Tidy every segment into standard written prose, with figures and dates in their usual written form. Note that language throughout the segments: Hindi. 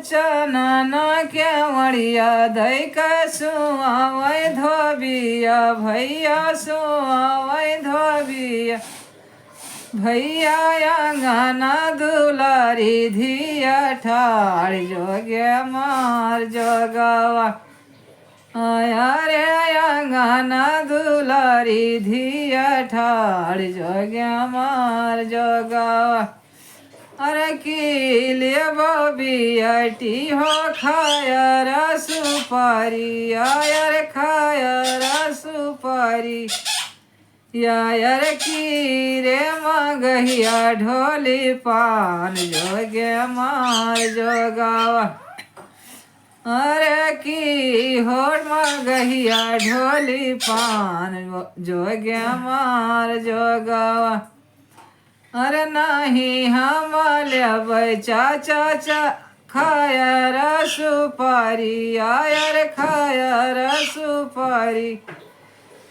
चनन केवड़िया दैक सुआवै धोबिया भैया सुआवै धोबिया भैया अंगना दुलारी धिया ठाड़ जोगे मार जोगवा आया रे अंगना दुलारी धिया ठाड़ जोगे मार जोगवा अरे की ले बबियाटी हो खाया रा सुपारी आयर खाया रा सुपारी यार की रे मगहिया ढोली पान जोगे मार जोगावा अरे की होड़ मगहिया ढोली पान जोगे मार जोगावा अरे नहीं हम लेबै चाचा खाया रा सुपारी आयर खाया रा सुपारी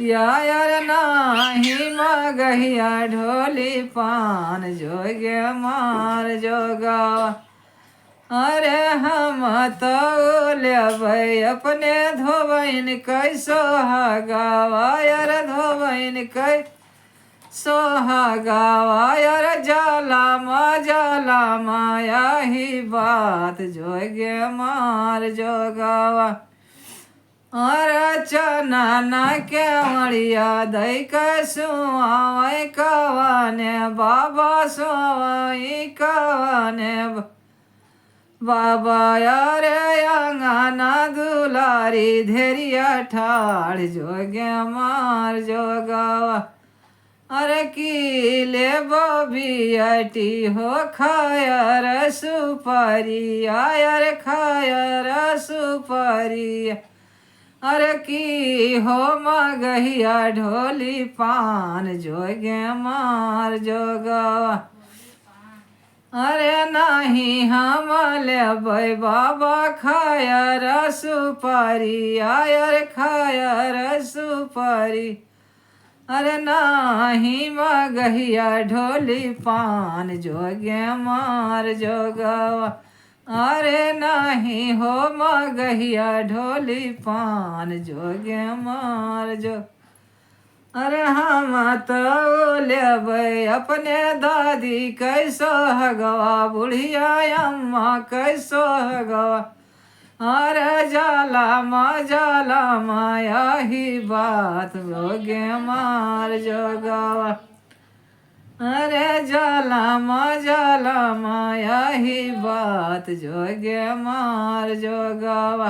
यार नाही मगहिया ढोली पान जोगे मार जोगावा अरे हम तो लेबै अपने धोबैन कैसो हगावा यार धोबैन कै सोहागावा यार जाला माया ही बात जोगे मार जोगावा अरे चनना केवड़िया दैक सुआवै कवाने बाबा सुआवै कवाने बाबा यारे अंगना दुलारी धेरिया ठाड़ जोगे मार जोगावा अरे की ले बबियाटी हो खाया रा सुपारी आयर खाया रा सुपारी अरे की हो मगहिया ढोली पान जोगे मार जोगवा अरे नहीं हम लेबै बाबा खाया रा सुपारी आयर खाया रा सुपारी अरे नाही मगहिया ढोली पान जोगे मार जोगवा अरे नहीं हो मगहिया ढोली पान जोगे मार जो अरे हम तो लेबै अपने दादी कैसो हगवा बुढ़िया अम्मा कैसो हगवा अरे जाला माया ही बात जोगे मार जोगवा अरे जाला माया ही बात जोगे मार जोगवा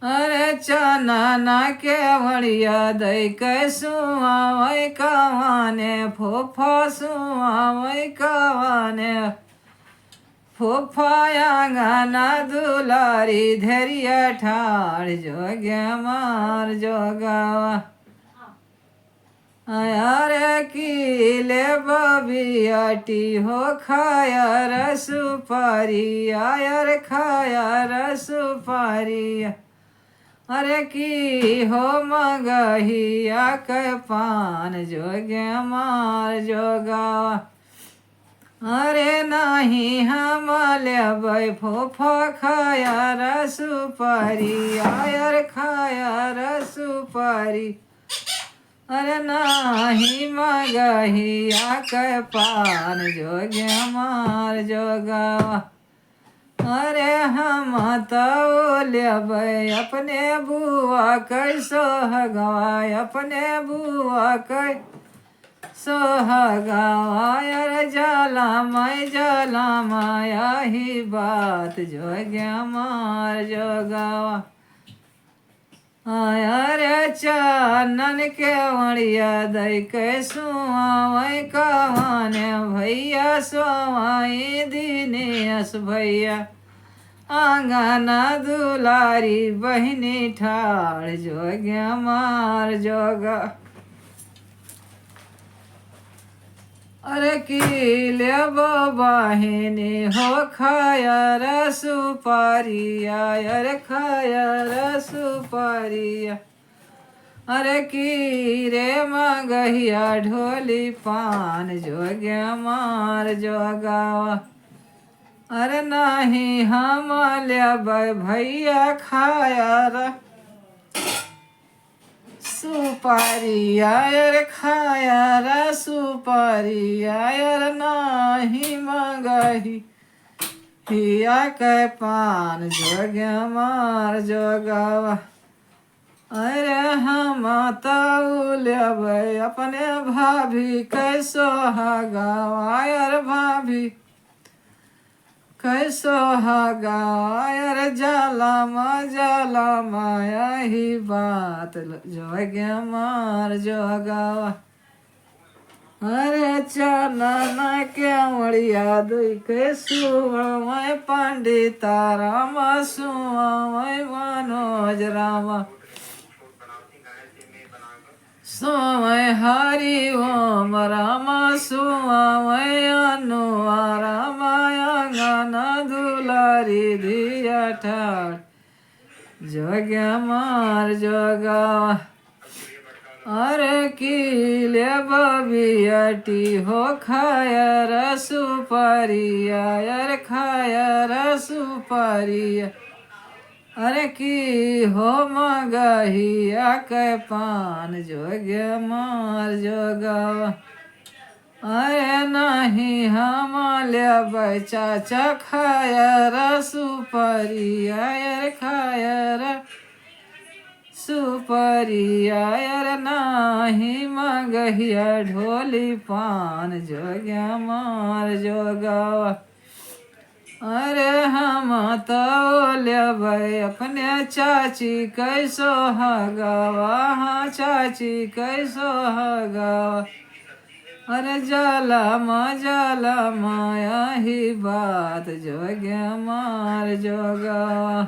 अरे चनना केवड़िया दैक सुआवै कवाने फोफा सुआवै कवाने फूफा अंगना दुलारी धेरिया ठाड़ जोगे मार जोगावा अरे की ले बबियाटी हो खाया रा सुपारी आयर खाया रा सुपारी अरे की हो मगहिया कै पान जोगे मार जोगावा अरे नहीं हम लेबै फोफा खाया रा सुपारी आयर खाया रा सुपारी अरे नहीं मगहिया कै पान जोगे मार जोगावा अरे हम तो लेबै अपने बुआ कैसो हगवा अपने बुआ कै सोहगावा यार जाला माया ही बात जोगे मार जोगावा आया रे चनन केवड़िया दैक सुआवै कवाने भैया सुआवै दिनेश भैया आंगना दुलारी बहिनी ठाड़ जोगे मार जोगा अरे की ले बहिनी हो खाया रा सुपारी आयर खाया रा सुपारी अरे की रे मगहिया ढोली पान जोग्या मार जोगावा अरे नाही हम लेबै भैया खाया रा सुपारी आयर खाया रा सुपारी आयर नाही मगही हिया के पान जोग्या मार जोगावा अरे हम ताऊ लेबै अपने भाभी कैसो हगावा अरे भाभी कैसो हगावा अरे जाला माया ही बात जोग्या मार जोगावा अरे चानन केवड़िया दुई के सुवै पंडिता राम सुवै मनोज राम सुवै हरि ओम राम सुवै अनुआ राम अंगन दुलारी धिया ठाठ जोग्या मार जोगावा अरे की ले बबियटी हो खाया रा सुपारिया अरे खाया रा सुपारिया अरे की हो मगहिया के पान जोग्या मार जोगावा अरे नहीं हम लेबै चाचा खाया रा सुपारिया अरे खाया रा सुपारिया अरे नाही मगहिया ढोली पान जोग्या मार जोगावा अरे हम तो लेबै अपने चाची कैसो हगावा हाँ चाची कैसो हगावा अरे जाला माया ही बात जोग्या मार जोगावा।